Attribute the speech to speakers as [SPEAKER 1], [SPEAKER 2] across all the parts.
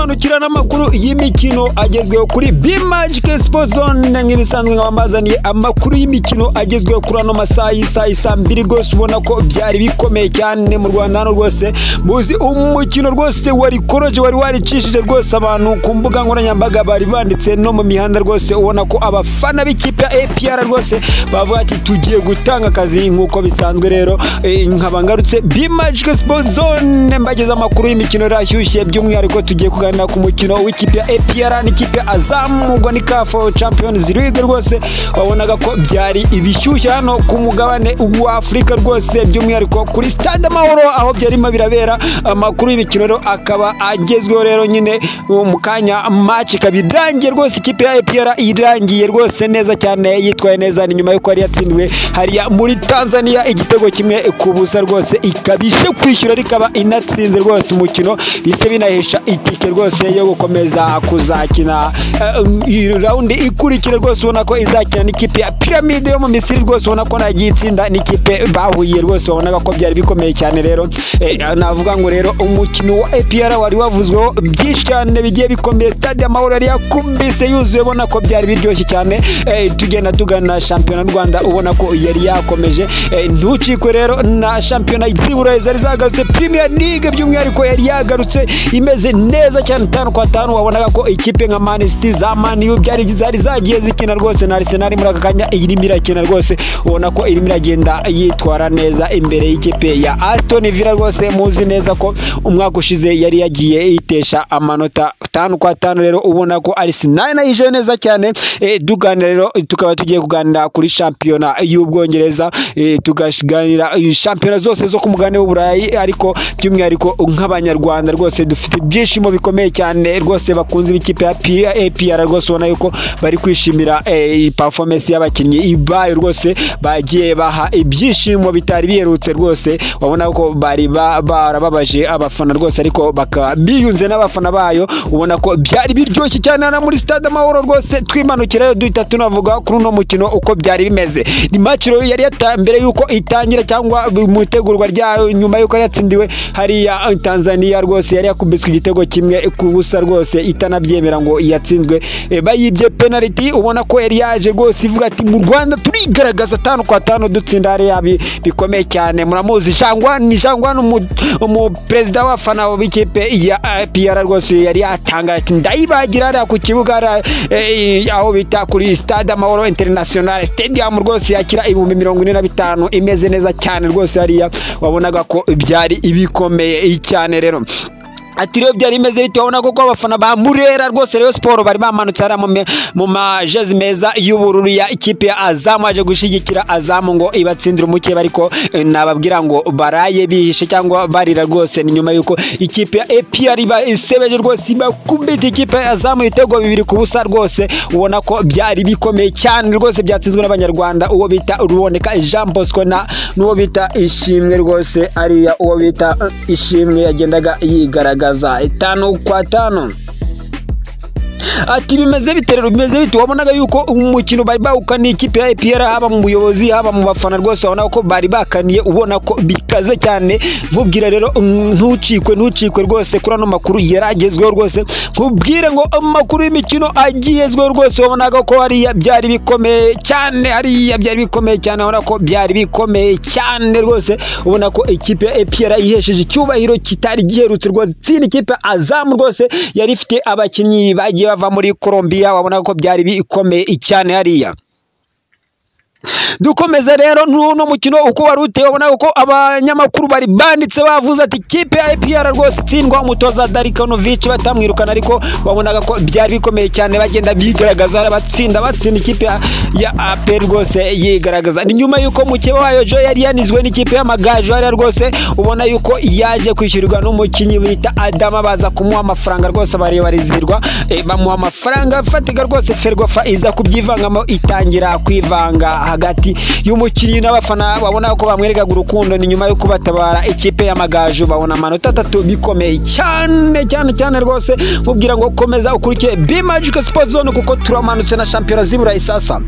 [SPEAKER 1] twimanukira n'amakuru y'imikino agezweho kuri B-Magic Sport Zone nk'ibisanzwe nkabamazaniye amakuru y'imikino agezweho kuri ano masaha y'isa mbiri rwose ubona ko byari bikomeye cyane mu Rwanda hano rwose muzi umukino rwose wari koroje wari waricishije rwose abantu ku mbuga nkoranyambaga bari banditse no mu mihanda rwose ubona ko abafana b'ikipe ya APR rwose bavuga ati tugiye gutanga akazi nk'uko bisanzwe rero nkabangarutse B-Magic Sport Zone mbageza amakuru y'imikino rashyushye by'umwihariko tugiye kuganira ku mukino w'ikipe ya APR n'ikipe Azam ubwo ni CAF Champions League rwose wabonaga ko byari ibishyushye hano ku mugabane wa Afrika rwose by'umwihariko kuri Stade Amahoro aho byarimo birabera amakuru y'imikino rero akaba agezweho rero nyine mu kanya match kabirangiye rwose ikipe ya APR irangiye rwose neza cyane yitwaye neza ni nyuma yuko yari yatsindiwe hariya muri Tanzania igitego kimwe ku busa rwose ikabishe kwishyura rikaba inatsinze rwose umukino ise binahesha itike rwose yo gukomeza kuzakina round ikurikira rwose ubona ko izakina n'ikipe ya Pyramide yo mu Misiri rwose ubona ko nagiye itsinda n'ikipe bahuye rwose wabonaga ko byari bikomeye cyane rero navuga ngo rero umukino wa APR wari wavuzweho byinshi cyane bigiye bikomeye Stade Amahoro yari yakubise yuzuye ubona ko byari biryoshye cyane tugenda tugana shampiyona y'u Rwanda ubona ko yari yakomeje ntucikwe rero na shampiyona y'Iburayi zari zagarutse Premier League by'umwihariko yari yagarutse imeze neza cyane 5-5 wabonaga ko ikipe nka Man City za Man U byari zagiye zikina rwose na Arsenal muri aka kanya irimo irakina rwose ubona ko irimo iragenda yitwara neza imbere y'ikipe ya Aston Villa rwose muzi neza ko umwaka ushize yari yagiye itesha amanota 5-5 rero ubona ko Arsenal nayije neza cyane duganira rero tukaba tugiye kuganira kuri shampiyona y'Ubwongereza tugashiganira shampiyona zose zo ku mugabane w'Uburayi ariko by'umwihariko nk'abanyarwanda rwose dufite byishimo bikomeye cyane rwose bakunze ikipe ya APR rwose ubona yuko bari kwishimira performance y'abakinnyi ibaye rwose bagiye baha ibyishimo bitari biherutse rwose wabona ko bari barababaje abafana rwose ariko bakaba biyunze n'abafana bayo ubona ko byari biryoshye cyane na muri Stade Amahoro rwose twimanukirayo duhita tunavuga kuri uno mukino uko byari bimeze ni match yari mbere yuko itangira cyangwa mu itegurwa ryayo nyuma yuko yatsindiwe hariya Tanzania rwose yari yakubiswe igitego kimwe ku busa rwose itanabyemera ngo yatsinzwe bayibye penalty ubona ko yari yaje rwose ivuga ati mu Rwanda turigaragaza 5-5 dutsinda hariya bikomeye cyane muramuzi Jangwa umu president w'abafana b'ikipe ya APR rwose yari yatangaje ati ndayibagira hariya ku kibuga aho bita kuri Stade Amahoro International Stadium rwose yakira 45,000 imeze neza cyane rwose hariya wabonaga ko byari ibikomeye cyane rero ati rero byari imeze bite wabona ko abafana ba Murera rwose rero Sport bari bamanutse ara mu majezi meza y'ubururu ya ikipe ya Azam aje gushigikira Azam ngo ibatsindira umuke bariko nababwira ngo baraye bihishe cyangwa barira rwose ni nyuma yuko ikipe ya APR iba isebeje rwose bakubita ikipe ya Azam ibitego 2 ku busa rwose ubona ko byari bikomeye cyane rwose byatsinzwe n'abanyarwanda uwo bita Ruboneka Jean Bosco na n'uwo bita Ishimwe rwose ariya uwo bita Ishimwe yagendaga yigaragaza 5-5 ati bimeze biterero bimeze bite wabonaga yuko umukino bari bawukaniye ikipe ya APR haba mu buyobozi haba mu bafana rwose ubona ko bari bakaniye ubona ko bikaze cyane nkubwira rero ntucikwe rwose kuri ano makuru yaragezweho rwose nkubwire ngo amakuru y'imikino agiyezweho rwose wabonaga ko hariya byari bikomeye cyane ubona ko byari bikomeye cyane rwose ubona ko ikipe ya APR ihesheje icyubahiro kitari giherutse rwose tsinda ikipe Azam rwose yari ifite abakinnyi bagiye bava muri Colombia wabona ko byari bikomeye cyane hariya dukomeza rero no mukino uko wari uteye ubona uko abanyamakuru bari banditse bavuze ati ikipe ya APR rwose tsindwa umutoza Darikonovic batamwirukana ariko babonaga ko byari bikomeye cyane bagenda bigaragaza batsinda ikipe ya APR rwose yigaragaza ni nyuma yuko mukeba wayo Jo yari yanizwe n'ikipe y'Amagaju ari rwose ubona yuko yaje kwishyurirwa n'umukinyi bita Adama baza kumuha amafaranga rwose bari barizirwa bamuha amafaranga fatiga rwose Ferwafa iza kubyivangamo itangira kwivanga hagati y'umukinnyi n'abafana babona ko bamweregaga urukundo ni nyuma yo kubatabara ikipe y'Amagaju babona amanota 3 bikomeye cyane rwose nkubwira ngo komeza ukurikiye B-Magic Sport Zone kuko turamanutse na shampiyona z'Iburayi sasa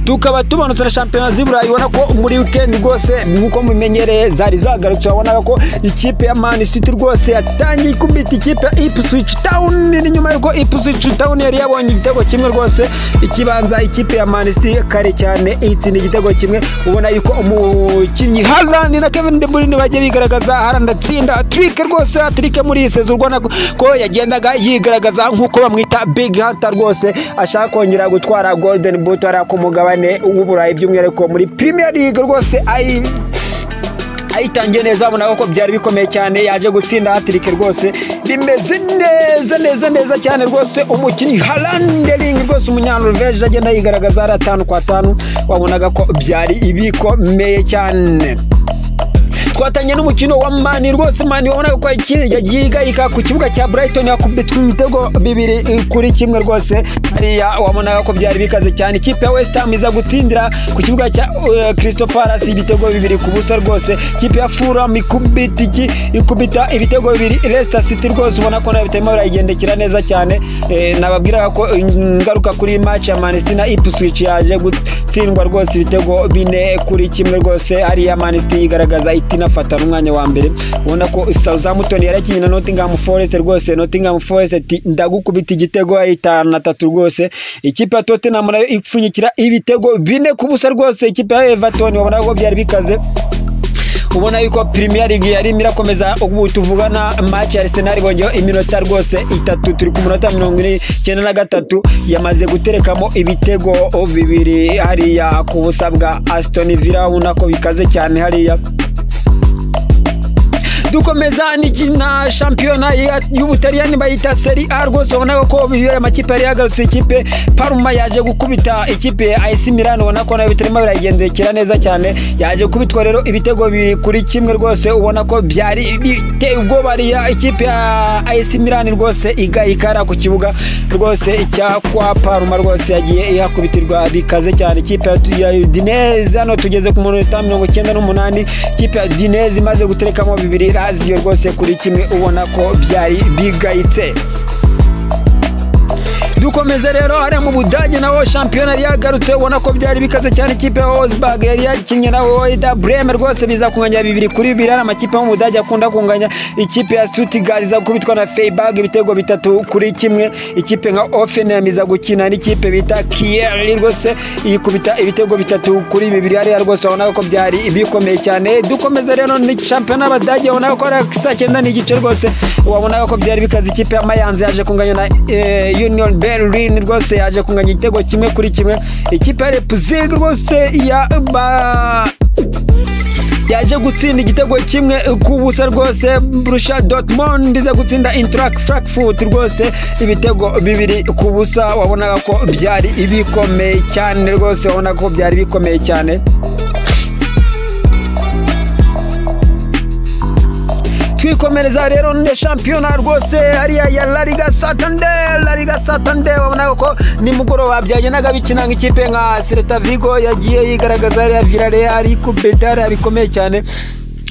[SPEAKER 1] tukaba tumanutse na shampiyona z'Iburayi ubona ko muri weekend rwose nkuko mumenyereye zari zagarutse ubona ko ikipe ya Man City rwose yatangiye kubita ikipe ya Ipswich Town ni nyuma yuko Ipswich Town yari yabonye igitego kimwe rwose ikibanza ikipe ya Man City kare cyane itsinda igitego kimwe ubona yuko umukinnyi Haaland na Kevin De Bruyne bagiye bigaragaza Haaland atsinda trick rwose trick muri sezo urwana ko yagendaga yigaragaza nkuko bamwita Big Hunter rwose ashaka kongera gutwara Golden Boot ara ku mugabane w'Uburayi by'umwihariko muri Premier League rwose ayitangiye neza abona ko byari bikomeye cyane yaje gutsinda hat-trick rwose bimeze neza cyane rwose umukinnyi Haaland rwose umunyanorvege agenda yigaragaza ari 5-5 wabonaga ko byari ibikomeye cyane twatanye n'umukino wa Mani rwose Mani wabona ko yigayika ku kibuga cya Brighton yakubitwa ibitego 2-1 rwose hariya wabona ko byari bikaze cyane ikipe ya West Ham iza gutsindira ku kibuga cya Crystal Palace ibitego 2-0 rwose ikipe ya Fulham ikubita ibitego 2 Leicester City rwose ubona ko nabitema barayigendekera neza cyane nababwira ko ingaruka kuri match ya Man City na Ipswich yaje gutsindwa rwose ibitego 4-1 rwose hariya Man City yigaragaza itinafata n'umwanya wa mbere ubona ko Southampton yarakinye na Nottingham Forest rwose Nottingham Forest ndagukubita igitego 5-3 rwose ikipe ya Tottenham nayo ipfunyikira ibitego 4-0 rwose ikipe ya Everton wabona ko byari bikaze ubona yuko Premier League yari mirakomeza ubu tuvugana match ya Arsenal bongeho iminota rwose 3 turi ku munota 93 yamaze guterekamo ibitego 2 hariya ku busa bwa Aston Villa ubona ko bikaze cyane hariya dukomeza na shampiyona y'Ubutaliyani bayita Serie A rwose ubona ko amakipe yari yagarutse ikipe Parma yaje gukubita ikipe AC Milan ubona ko nayo bitarimo biragendekera neza cyane yaje kubitwa rero ibitego 2-1 rwose ubona ko byari biteye ubwoba ya ikipe ya AC Milan rwose igayikara ku kibuga rwose cya kwa Parma rwose yagiye ihakubitirwa bikaze cyane ikipe ya Udinese hano tugeze ku munota 98 ikipe ya Udinese imaze guterekamo 2 Lazio rwose kuri kimwe ubona ko byari bigayitse dukomeze rero ari mu Budage nawo shampiyona yagarutse ubona ko byari bikaze cyane ikipe ya Wolfsburg yari yakinye nawo Werder Bremen rwose biza kunganya 2-2 ari amakipe mu Budage akunda kunganya ikipe ya Stuttgart iza kubitwa na Freiburg ibitego 3-1 ikipe nka Hoffenheim iza gukina n'ikipe bita Kiel rwose ikubita ibitego 3-2 ari rwose ubona ko byari ibikomeye cyane dukomeze rero ni shampiyona y'Abadage ubona ko ari sakenda n'igice rwose wabona ko byari bikaze ikipe ya Mayence yaje kunganya na Union Berlin rwose yaje kunganya igitego 1-1 ikipe ya Leipzig rwose yaje gutsinda igitego 1-0 rwose Borussia Dortmund iza gutsinda Eintracht Frankfurt rwose ibitego 2-0 wabona ko byari ibikomeye cyane rwose wabona ko byari bikomeye cyane twikomereza rero ne shampiyona rwose hariya ya La Liga Santander wabona ko ni mugoroba byagenaga bikinanga ikipe nka Celta Vigo yagiye yigaragaza hariya Villarreal ku betara bikomeye cyane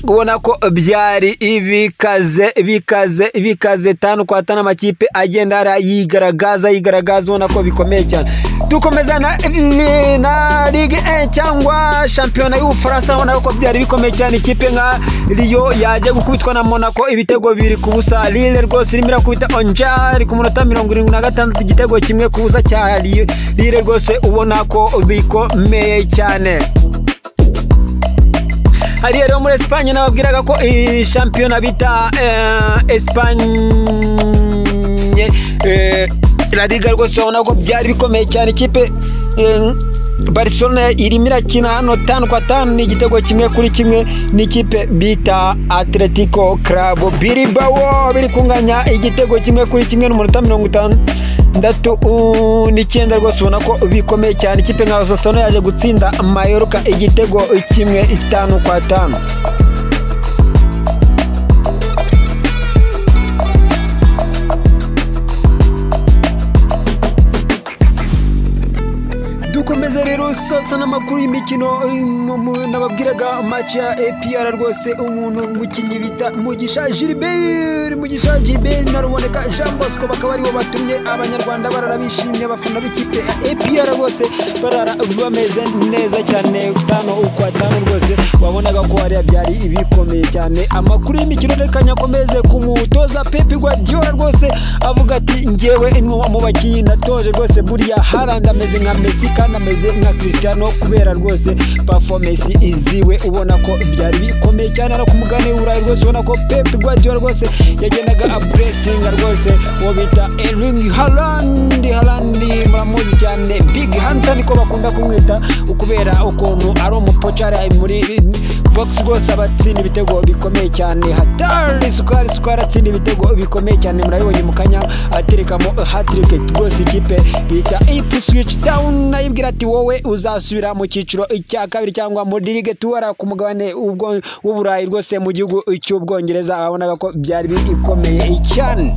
[SPEAKER 1] ubona ko byari ibikaze 5-5 amakipe agenda yigaragaza ubona ko bikomeye cyane dukomeza na Ligue 1 cyangwa shampiyona y'Ubufaransa ubona ko byari bikomeye cyane ikipe nka Lyon yaje gukubitwa na Monaco ibitego 2-0 Lille rwose irimo irakubita Angers ku munota 76 igitego 1-0 cya Lille rwose ubona ko bikomeye cyane hari rero muri Espagne nababwiraga ko shampiyona bita Espagne La Liga rwose ubona ko byari bikomeye cyane ikipe Barcelona irimo irakina hano 5-5 n'igitego 1-1 n'ikipe bita Atletico Club Bilbao biri kunganya igitego 1-1 n'umunota 59 rwose ubona ko bikomeye cyane ikipe nka Osasuna yaje gutsinda Mallorca igitego 5-5 dukomeza rero sasa n'amakuru y'imikino y'imikino nababwiraga match ya APR rwose umuntu umukinnyi bita Mugisha Gilbert naruboneka Jean Bosco bakaba aribo batumye abanyarwanda barara bishimye abafana b'ikipe ya APR rwose barara bameze neza cyane 5-5 rwose wabonaga ko hari byari ibikomeye cyane. Amakuru y'imikino reka nyakomeze ku mutoza Pep Guardiola rwose avuga ati ngewe mu bakinnyi natoje rwose buriya Haaland ameze nka Messi kandi ameze nka Cristiano kubera rwose performance iziwe ubona ko byari bikomeye cyane no kumugane urayi rwose ubona ko Pep Guardiola rwose yagendaga ablessing rwose wo bita Erling Haaland muramuzi cyane Big Hunter niko bakunda kumwita ukubera ukuntu ari umupochari muri Fox rwose abatsinda ibitego bikomeye cyane hatari sukari atsinda ibitego bikomeye cyane murabibonye mu kanya aterekamo hat-trick rwose ikipe bita Ipswich Town nayibwira ati wowe uzasubira mu cyiciro cya kabiri cyangwa muri Ligue 2 ku mugabane w'Uburayi rwose mu gihugu cy'Ubwongereza abonaga ko byari bikomeye cyane.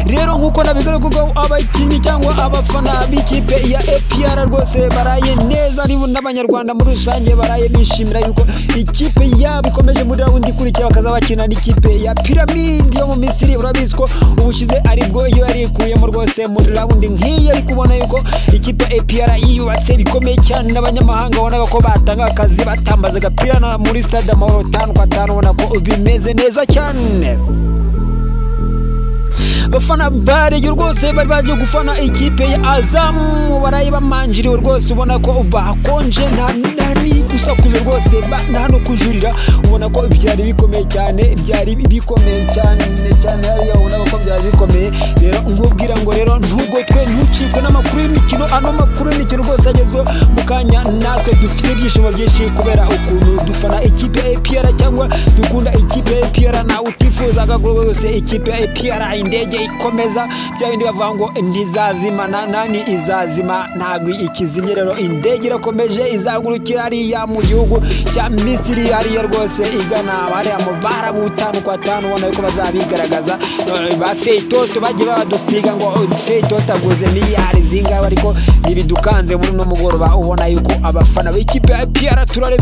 [SPEAKER 1] Rero nkuko nabigaruka abakinnyi cyangwa abafana b'ikipe ya APR rwose baraye neza n'abanyarwanda muri rusange baraye bishimira yuko ikipe yabo ikomeje muri round ikurikira bakaza bakina n'ikipe ya Pyramid yo mu Misiri. Urabizi ko ubushize aribwo iyo yari ikuyemo rwose muri round nk'iyi ari kubona yuko ikipe ya APR yiyubatse bikomeye cyane n'abanyamahanga bonaga ko batanga akazi batambaza agapira muri stade Amahoro 5-5 ubona ko bimeze neza cyane. Bafana bare rwose bari baje gufana ikipe ya Azam baraye bamanjiriwe rwose ubona ko bakonje nani gusakuza rwose hano kujurira ubona ko byari bikomeye cyane hariya ubona ko byari bikomeye. Rero nkubwira ngo rero ntugotwe ntucikwe n'amakuru y'imikino makuru y'imikino rwose agezweho mu kanya natwe dufite ibyishimo byinshi kubera ukuntu dufana ikipe ya APR cyangwa dukunda ikipe ya APR na utifuzaga rwose ikipe ya APR indege ikomeza bya bindi bavuga ngo ntizazima nani izazima ntabwo ikizimye. Rero indege irakomeje izagurukira hariya mu gihugu cya Misiri hariya rwose igana hariya mu bara mu 5-5 ubona yuko bazabigaragaza ba Feitoto bagiye badusiga ngo Feitoto aguze miliyari zingahe ariko nibidukanze muri no mugoroba ubona yuko abafana b'ikipe ya APR turare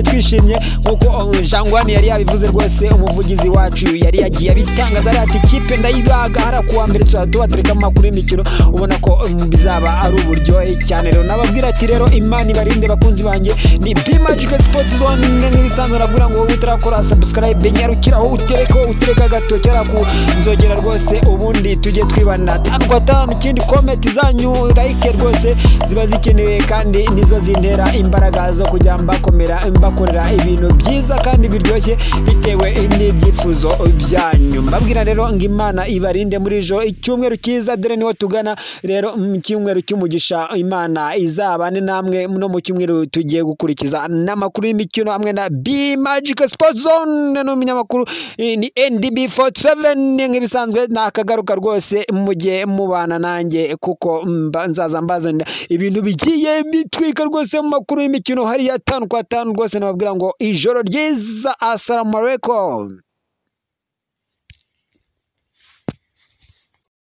[SPEAKER 1] twishimye nkuko Jangwani yari yabivuze rwose umuvugizi wacu yari yagiye abitangaza ati ikipe ndayibaga hara kuwa mbere tubatereka amakuru y'imikino ubona ko bizaba ari uburyohe cyane. Rero nababwira ati rero Imana ibarinde bakunzi banjye ni B-Magic Sport Zone nk'ibisanzwe nabwira ngo utarakora subscribe nyarukiraho utereka gato cyara ku nzogera rwose ubundi tujye twibana 5-5 ikindi comment zanyu like rwose ziba zikenewe kandi nizo zintera imbaraga zo kujya mbakorera ibintu byiza kandi biryoshye bitewe n'ibyifuzo byanyu. Mbabwira rero ngo Imana ibarinde muri jo icyumweru cyiza dore niho tugana. Rero mu cyumweru cy'umugisha Imana izabane namwe no mu cyumweru tugiye gukurikiza n'amakuru y'imikino hamwe na B-Magic Sport Zone n'umunyamakuru ni NDB47 nk'ibisanzwe nakagaruka rwose mujye mubana nanjye kuko nzaza mbazanira ibintu bigiye bitwika rwose mu makuru y'imikino hariya 5-5 rwose nababwira ngo ijoro ryiza assalamu alaikum.